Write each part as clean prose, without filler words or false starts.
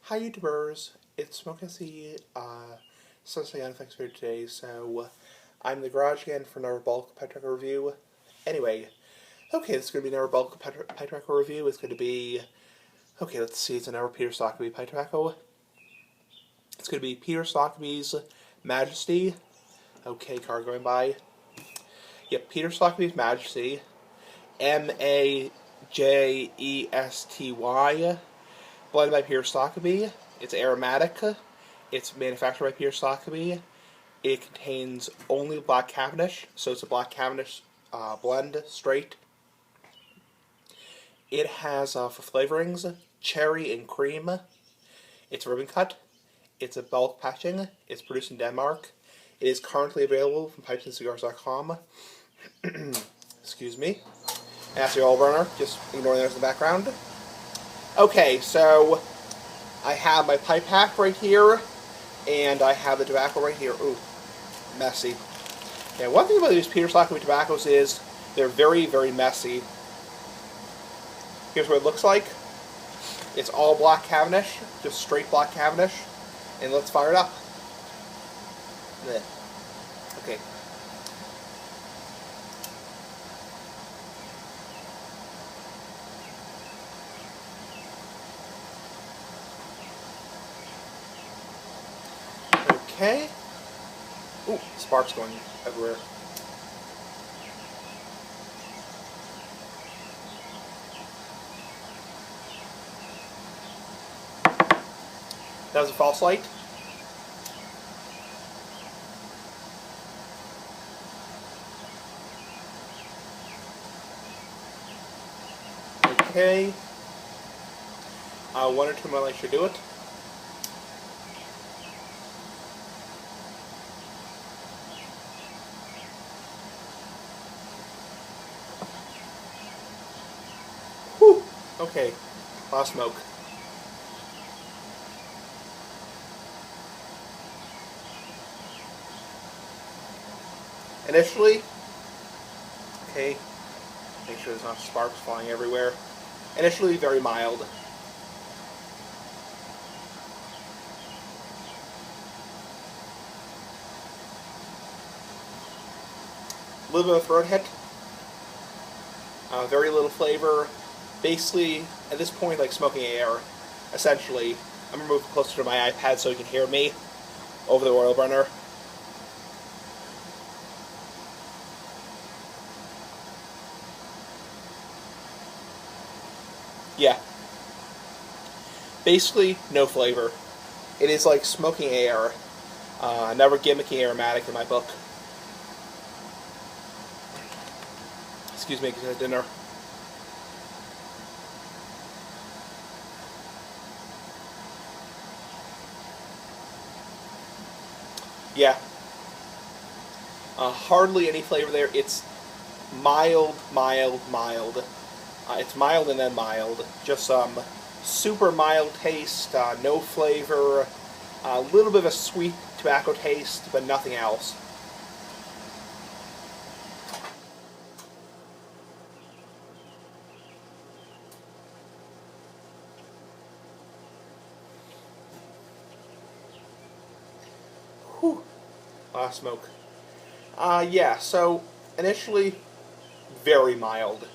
Hi YouTubers, it's Smoky, Sunday Unfix here today, so I'm in the garage again for another bulk pet tracker review. Anyway, okay, this is going to be another bulk pet tracker review. It's going to be, okay, let's see, it's another Peter Stokkebye pet tracker. It's going to be Peter Stokkeby's Majesty. Okay, card going by. Yep, Peter Stokkeby's Majesty. Majesty. Blended by Peter Stokkebye. It's aromatic. It's manufactured by Peter Stokkebye. It contains only black Cavendish, so it's a black Cavendish blend, straight. It has, for flavorings, cherry and cream. It's ribbon cut. It's a bulk patching. It's produced in Denmark. It is currently available from pipesandcigars.com. Excuse me. And that's the oil burner. Just ignoring those in the background. Okay, so I have my pipe pack right here, and I have the tobacco right here. Ooh, messy. Now, one thing about these Peter Stokkebye tobaccos is they're very, very messy. Here's what it looks like. It's all black Cavendish, just straight black Cavendish. And let's fire it up. Blech. Okay. Okay. Ooh, sparks going everywhere. That was a false light. Okay. 1 or 2 more lights should do it. Whew. Okay. A lot of smoke. Initially, okay, make sure there's not sparks flying everywhere. Initially, very mild. A little bit of throat hit. Very little flavor. Basically, at this point, like smoking air, essentially. I'm going to move closer to my iPad so you can hear me over the oil burner. Yeah. Basically, no flavor. It is like smoking air. Never gimmicky aromatic in my book. Excuse me, because I had dinner. Yeah. Hardly any flavor there. It's mild, mild, mild. It's mild and then mild. Just some super mild taste, no flavor, a little bit of a sweet tobacco taste, but nothing else. Whew. A lot of smoke. Yeah, so initially, very mild.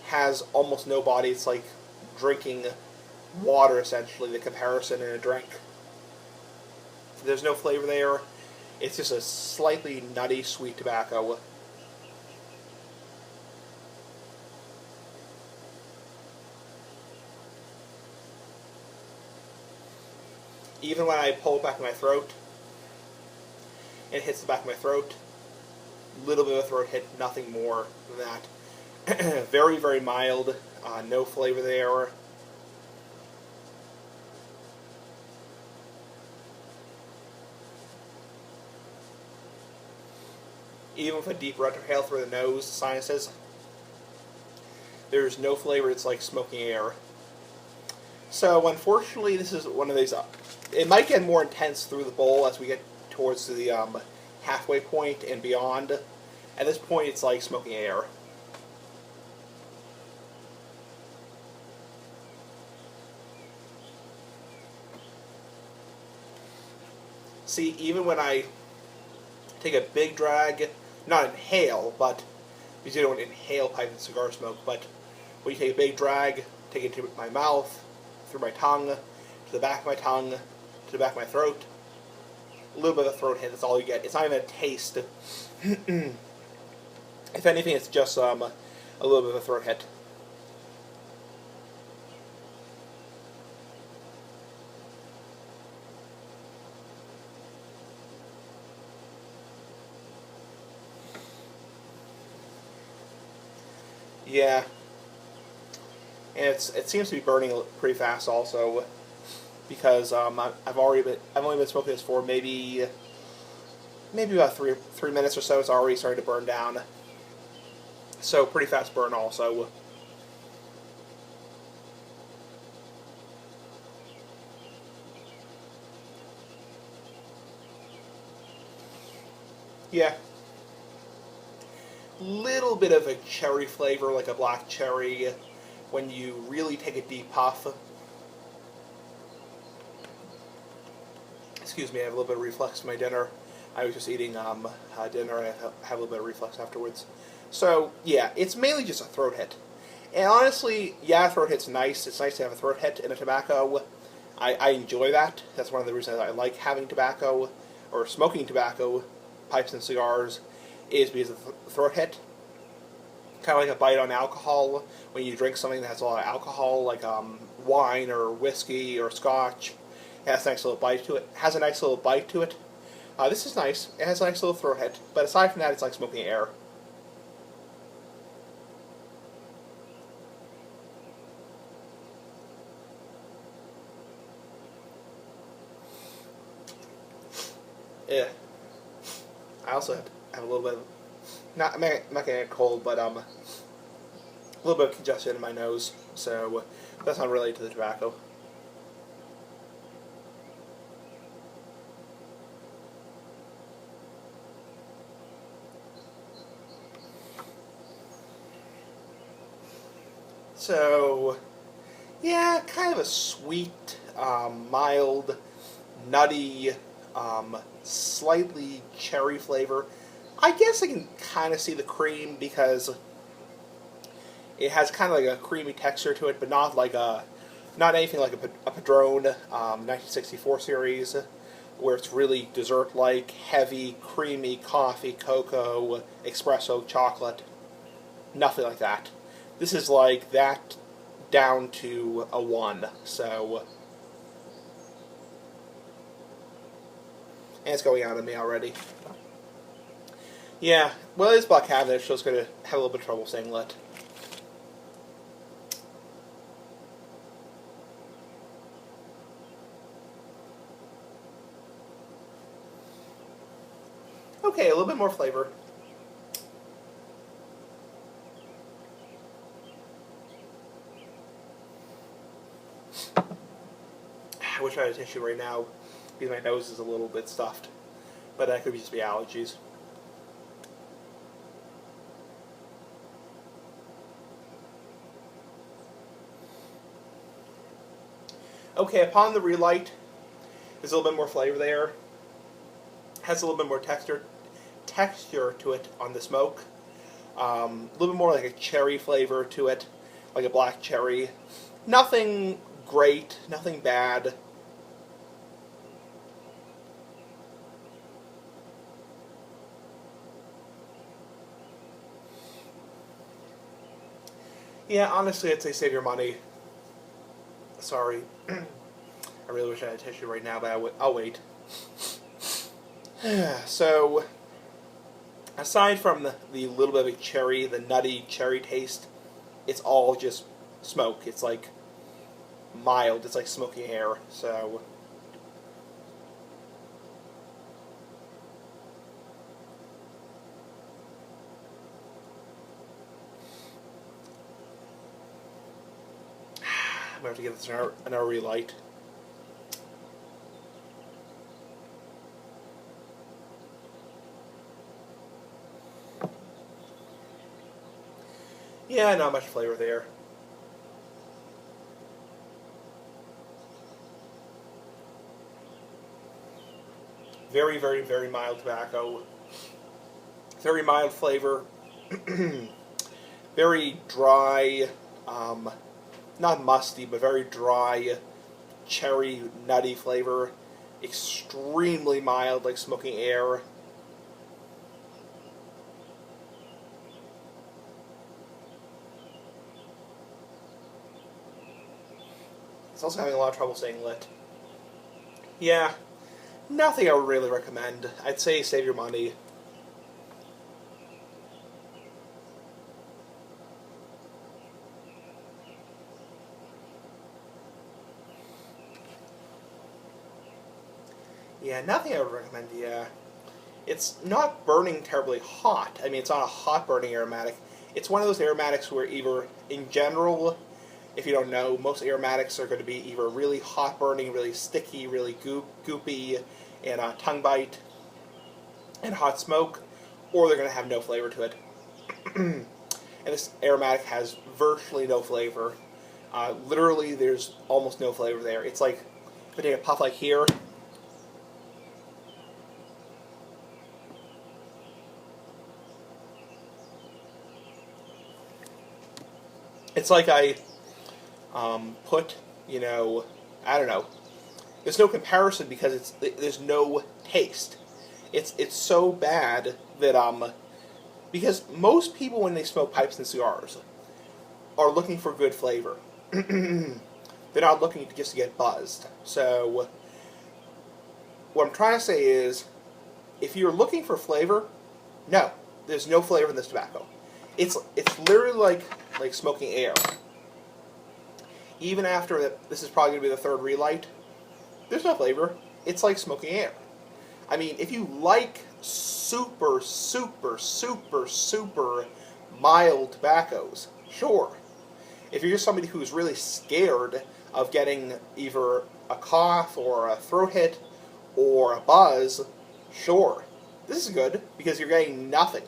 Has almost no body. It's like drinking water, essentially, the comparison in a drink. There's no flavor there. It's just a slightly nutty, sweet tobacco. Even when I pull it back in my throat, it hits the back of my throat. Little bit of a throat hit, nothing more than that. Very, very mild. No flavor there. Even with a deep retrohale through the nose, sinuses, there's no flavor. It's like smoking air. So unfortunately, this is one of these. It might get more intense through the bowl as we get towards the halfway point and beyond. At this point, it's like smoking air. See, even when I take a big drag, not inhale, but because you don't inhale pipe and cigar smoke, but when you take a big drag, take it into my mouth, through my tongue, to the back of my tongue, to the back of my throat, a little bit of a throat hit, that's all you get. It's not even a taste. If anything, it's just a little bit of a throat hit. Yeah, and it seems to be burning pretty fast also, because I've only been smoking this for maybe about three minutes or so. It's already starting to burn down, so pretty fast burn also. Yeah, little bit of a cherry flavor, like a black cherry, when you really take a deep puff. Excuse me, I have a little bit of reflux from my dinner. I was just eating dinner, and I have a little bit of reflux afterwards. So, yeah, it's mainly just a throat hit. And honestly, yeah, a throat hit's nice. It's nice to have a throat hit in a tobacco. I enjoy that. That's one of the reasons I like having tobacco, or smoking tobacco, pipes and cigars, is because of the throat hit. Kind of like a bite on alcohol. When you drink something that has a lot of alcohol, like wine or whiskey or scotch, it has a nice little bite to it. This is nice. It has a nice little throat hit. But aside from that, it's like smoking air. Yeah. I also have a little bit of, I'm not getting a cold, but a little bit of congestion in my nose. So that's not related to the tobacco. So, yeah, kind of a sweet, mild, nutty, slightly cherry flavor. I guess I can kind of see the cream because it has kind of like a creamy texture to it, but not anything like a Padron 1964 series, where it's really dessert-like, heavy, creamy coffee, cocoa, espresso, chocolate. Nothing like that. This is like that down to a 1, so... And it's going out of me already. Yeah, well, it is Black Cavendish, so it's going to have a little bit of trouble saying lit. Okay, a little bit more flavor. I wish I had a tissue right now, because my nose is a little bit stuffed. But that could just be allergies. Okay, upon the relight, there's a little bit more flavor there. Has a little bit more texture to it on the smoke. A little bit more like a cherry flavor to it, like a black cherry. Nothing great, nothing bad. Yeah, honestly, I'd say save your money. Sorry. I really wish I had a tissue right now, but I'll wait. So, aside from the little bit of cherry, the nutty cherry taste, it's all just smoke. It's like mild. It's like smoky air. So, I'm going to have to give this another relight. Yeah, not much flavor there. Very, very, very mild tobacco. Very mild flavor. Very dry, not musty, but very dry, cherry, nutty flavor. Extremely mild, like smoking air. It's also having a lot of trouble staying lit. Yeah, nothing I would really recommend. I'd say save your money. Yeah, nothing I would recommend, yeah. It's not burning terribly hot. I mean, it's not a hot burning aromatic. It's one of those aromatics where either, in general, if you don't know, most aromatics are going to be either really hot burning, really sticky, really goopy, and tongue bite, and hot smoke, or they're going to have no flavor to it. And this aromatic has virtually no flavor. Literally, there's almost no flavor there. It's like, if I take a puff like here, it's like I put, I don't know. There's no comparison because there's no taste. It's so bad that because most people when they smoke pipes and cigars are looking for good flavor. They're not looking just to get buzzed. So what I'm trying to say is, if you're looking for flavor, no, there's no flavor in this tobacco. It's literally like smoking air. Even after this is probably going to be the third relight, there's no flavor. It's like smoking air. I mean, if you like super, super, super, super mild tobaccos, sure. If you're just somebody who's really scared of getting either a cough or a throat hit or a buzz, sure. This is good because you're getting nothing.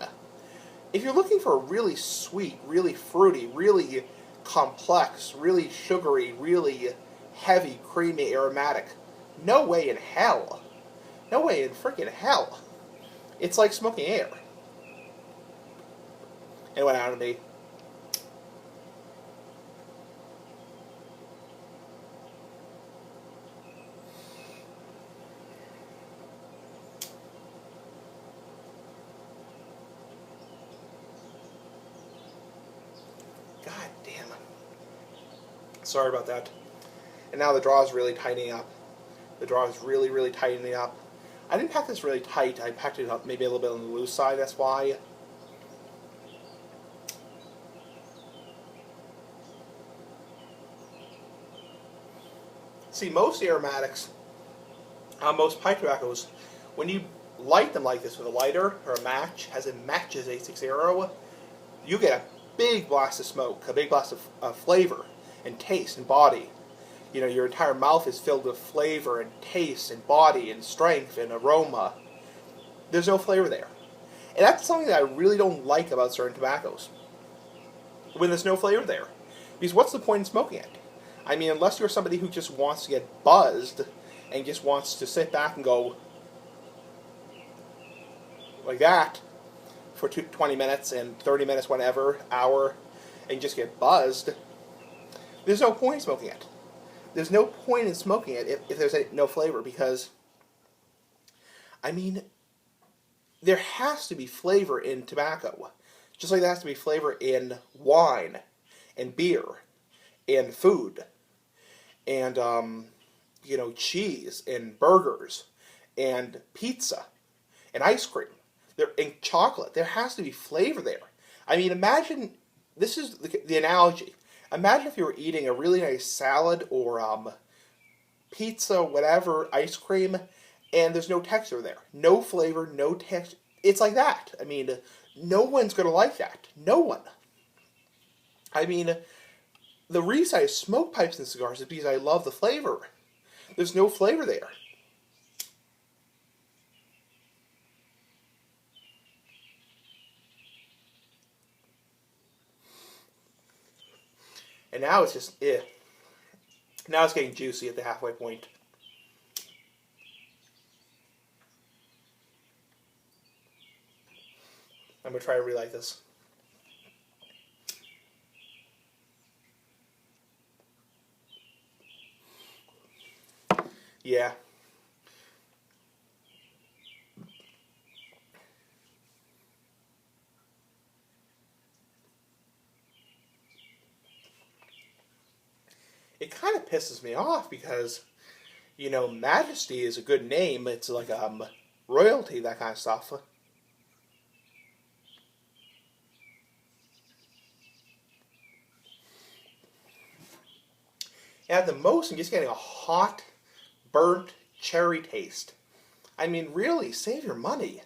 If you're looking for a really sweet, really fruity, really complex, really sugary, really heavy, creamy, aromatic, no way in hell. No way in freaking hell. It's like smoking air. It went out of me. God damn it. Sorry about that. And now the draw is really tightening up. The draw is really, really tightening up. I didn't pack this really tight. I packed it up maybe a little bit on the loose side, that's why. See, most aromatics, most pipe tobaccos, when you light them like this with a lighter or a match, as it matches A60, you get a big blast of smoke, a big blast of flavor and taste and body. Your entire mouth is filled with flavor and taste and body and strength and aroma. There's no flavor there. And that's something that I really don't like about certain tobaccos, when there's no flavor there. Because what's the point in smoking it? I mean, unless you're somebody who just wants to get buzzed and just wants to sit back and go like that for 20 minutes and 30 minutes, whatever, hour, and just get buzzed, there's no point in smoking it. There's no point in smoking it if there's no flavor, because, I mean, there has to be flavor in tobacco. Just like there has to be flavor in wine, and beer, and food, and, cheese, and burgers, and pizza, and ice cream, and chocolate. There has to be flavor there. I mean, imagine, this is the analogy. Imagine if you were eating a really nice salad or pizza, whatever, ice cream, and there's no texture there. No flavor, no texture. It's like that. I mean, no one's going to like that. No one. I mean, the reason I smoke pipes and cigars is because I love the flavor. There's no flavor there. And now it's just, Now it's getting juicy at the halfway point. I'm going to try to relight this. Yeah. It kind of pisses me off because, you know, Majesty is a good name. It's like royalty, that kind of stuff. And at the most, I'm just getting a hot, burnt cherry taste. I mean, really, save your money.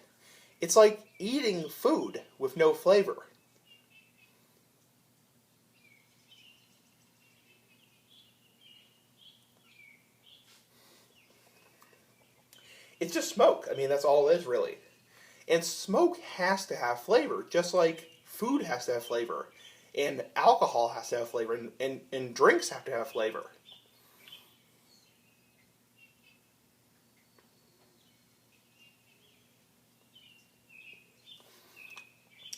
It's like eating food with no flavor. It's just smoke. I mean, that's all it is, really. And smoke has to have flavor, just like food has to have flavor. And alcohol has to have flavor, and drinks have to have flavor.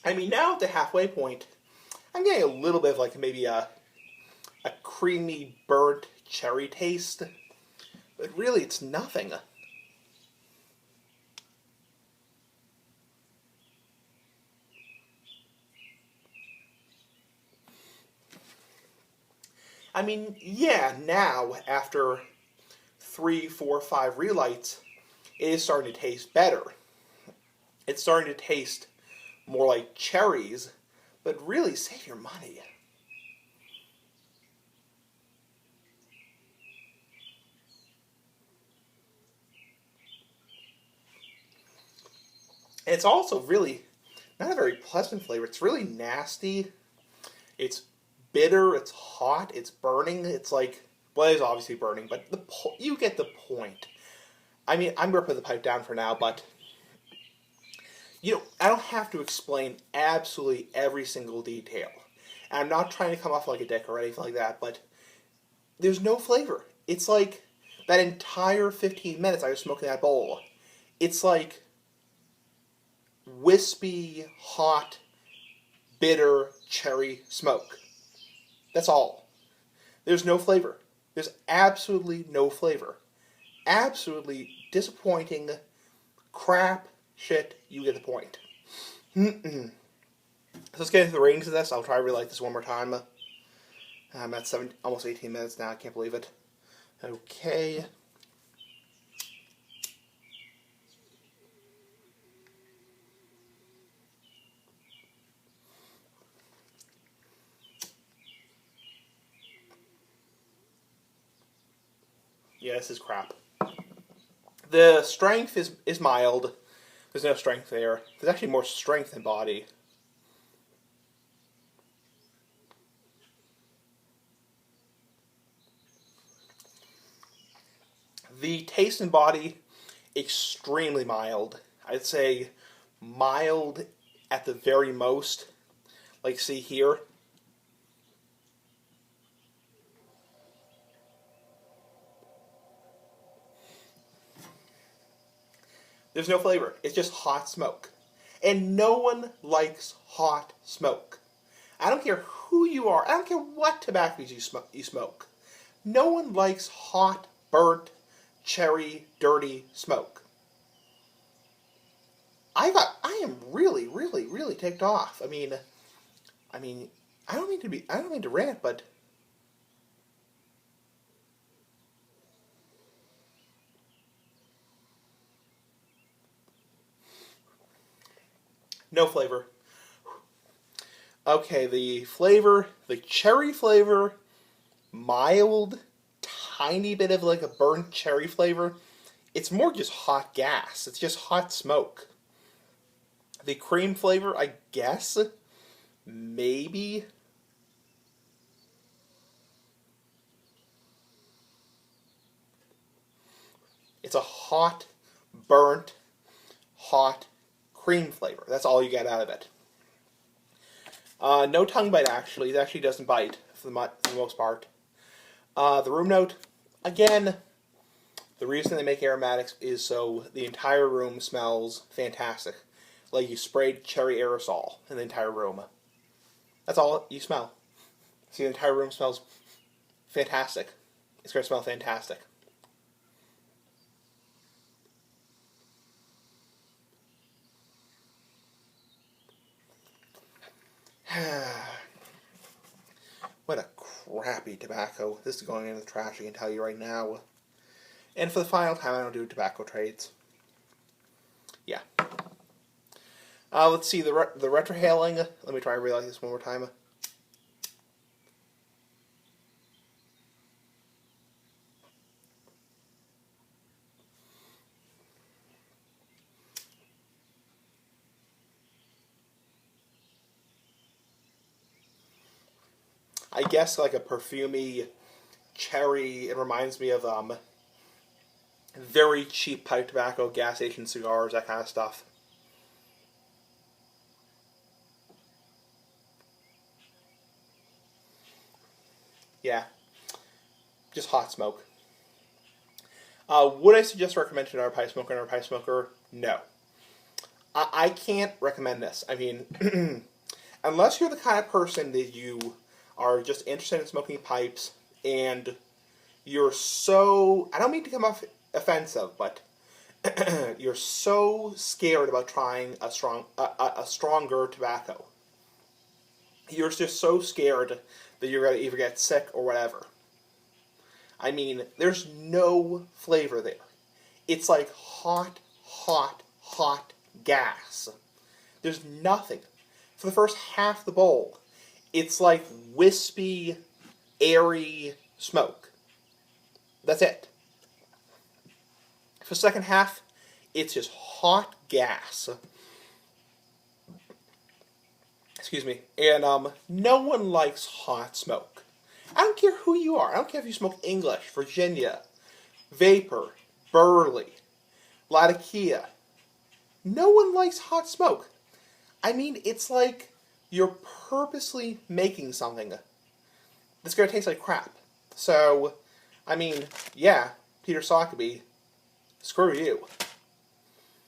I mean, now at the halfway point, I'm getting a little bit of like maybe a creamy, burnt cherry taste. But really, it's nothing. I mean, yeah, now, after 3, 4, 5 relights, it is starting to taste better. It's starting to taste more like cherries, but really, save your money. And it's also really not a very pleasant flavor. It's really nasty. It's bitter. It's hot. It's burning. It's like, well, it's obviously burning, but you get the point. I mean, I'm going to put the pipe down for now, but you know, I don't have to explain absolutely every single detail. And I'm not trying to come off like a dick or anything like that, but there's no flavor. It's like that entire 15 minutes I was smoking that bowl. It's like wispy, hot, bitter cherry smoke. That's all. There's no flavor. There's absolutely no flavor. Absolutely disappointing crap shit. You get the point. So let's get into the ratings of this. I'll try to relight this one more time. I'm at almost 18 minutes now. I can't believe it. Okay. Yeah, this is crap. The strength is mild. There's no strength there. There's actually more strength than body. The taste and body, extremely mild. I'd say mild at the very most. Like, see here. There's no flavor. It's just hot smoke. And no one likes hot smoke. I don't care who you are. I don't care what tobaccos you smoke. No one likes hot, burnt, cherry, dirty smoke. I am really, really, really ticked off. I mean, I don't mean to rant, but no flavor. Okay, the cherry flavor, mild, tiny bit of like a burnt cherry flavor. It's more just hot gas. It's just hot smoke. The cream flavor, I guess, maybe. It's a hot, burnt, hot cream flavor. That's all you get out of it. No tongue bite, actually. It actually doesn't bite for the most part. The room note, again, the reason they make aromatics is so the entire room smells fantastic. like you sprayed cherry aerosol in the entire room. That's all you smell. See, the entire room smells fantastic. It's going to smell fantastic. What a crappy tobacco. This is going in the trash, I can tell you right now. And for the final time, I don't do tobacco trades. Yeah. Let's see, the retrohaling. Let me try and relight this one more time. I guess like a perfumey cherry. It reminds me of very cheap pipe tobacco, gas station cigars, that kind of stuff. Yeah, just hot smoke. Would I suggest recommend to another pipe smoker? No. I can't recommend this. I mean, unless you're the kind of person that you are just interested in smoking pipes and you're so, I don't mean to come off offensive, but you're so scared about trying a stronger tobacco. You're just so scared that you're going to either get sick or whatever. I mean, there's no flavor there. It's like hot, hot, hot gas. There's nothing. For the first half of the bowl, it's like wispy, airy smoke. That's it. For the second half, it's just hot gas. Excuse me. And no one likes hot smoke. I don't care who you are. I don't care if you smoke English, Virginia, Vapor, Burley, Latakia. No one likes hot smoke. I mean, it's like you're purposely making something that's going to taste like crap. So, I mean, yeah, Peter Stokkebye, screw you.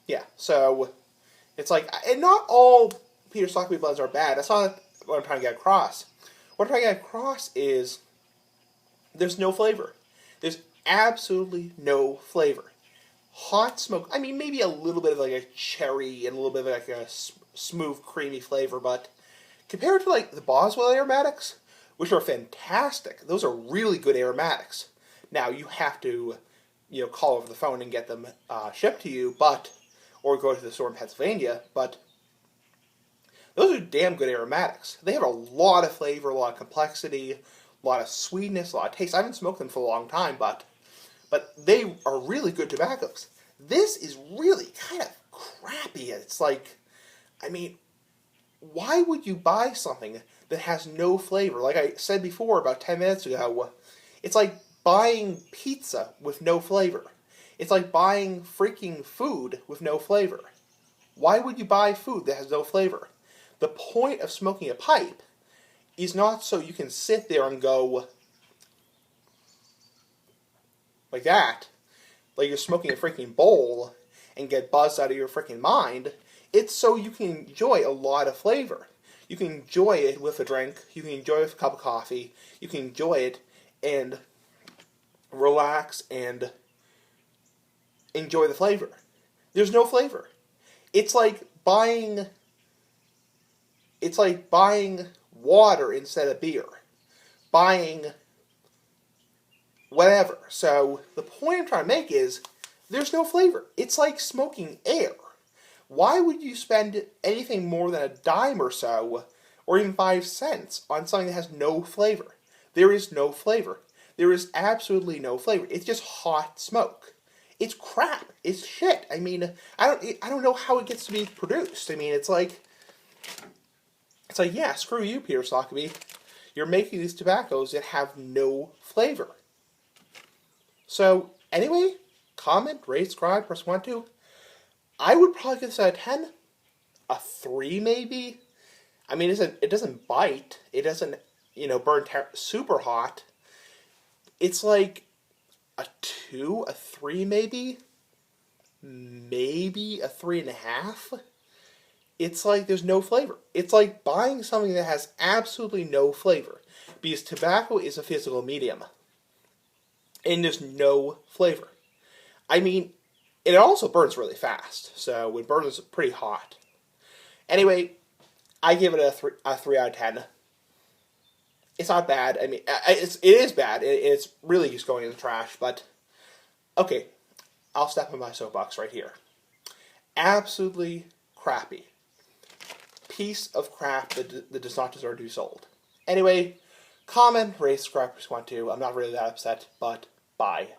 Yeah, so it's like, and not all Peter Stokkebye blends are bad. That's not what I'm trying to get across. What I'm trying to get across is there's no flavor. There's absolutely no flavor. Hot smoke, I mean, maybe a little bit of like a cherry and a little bit of like a smooth, creamy flavor, but compared to like the Boswell aromatics, which are fantastic, those are really good aromatics. Now, you have to, call over the phone and get them shipped to you, or go to the store in Pennsylvania, but those are damn good aromatics. They have a lot of flavor, a lot of complexity, a lot of sweetness, a lot of taste. I haven't smoked them for a long time, but they are really good tobaccos. This is really kind of crappy. It's like, I mean, why would you buy something that has no flavor? Like I said before, about 10 minutes ago, it's like buying pizza with no flavor. It's like buying freaking food with no flavor. Why would you buy food that has no flavor? The point of smoking a pipe is not so you can sit there and go like that, like you're smoking a freaking bowl and get buzzed out of your freaking mind. It's so you can enjoy a lot of flavor. You can enjoy it with a drink. You can enjoy it with a cup of coffee. You can enjoy it and relax and enjoy the flavor. There's no flavor. It's like buying water instead of beer. Buying whatever. So the point I'm trying to make is there's no flavor. It's like smoking air. Why would you spend anything more than a dime or so, or even 5 cents, on something that has no flavor? There is no flavor. There is absolutely no flavor. It's just hot smoke. It's crap. It's shit. I mean, I don't know how it gets to be produced. I mean, it's like, yeah, screw you, Peter Stokkebye. You're making these tobaccos that have no flavor. So, anyway, comment, rate, subscribe, press 1, 2. I would probably give this out of 10. A 3, maybe? I mean, it doesn't bite. It doesn't, burn super hot. It's like a 2, a 3, maybe? Maybe a 3.5? it's like there's no flavor. It's like buying something that has absolutely no flavor. Because tobacco is a physical medium. And there's no flavor. I mean, it also burns really fast. So it burns pretty hot. Anyway, I give it a 3 out of 10. It's not bad. I mean, it is bad. It's really just going in the trash. But, okay, I'll step on my soapbox right here. Absolutely crappy. Piece of crap that does not deserve to be sold. Anyway, comment, rate, subscribe if you want to. I'm not really that upset, but bye.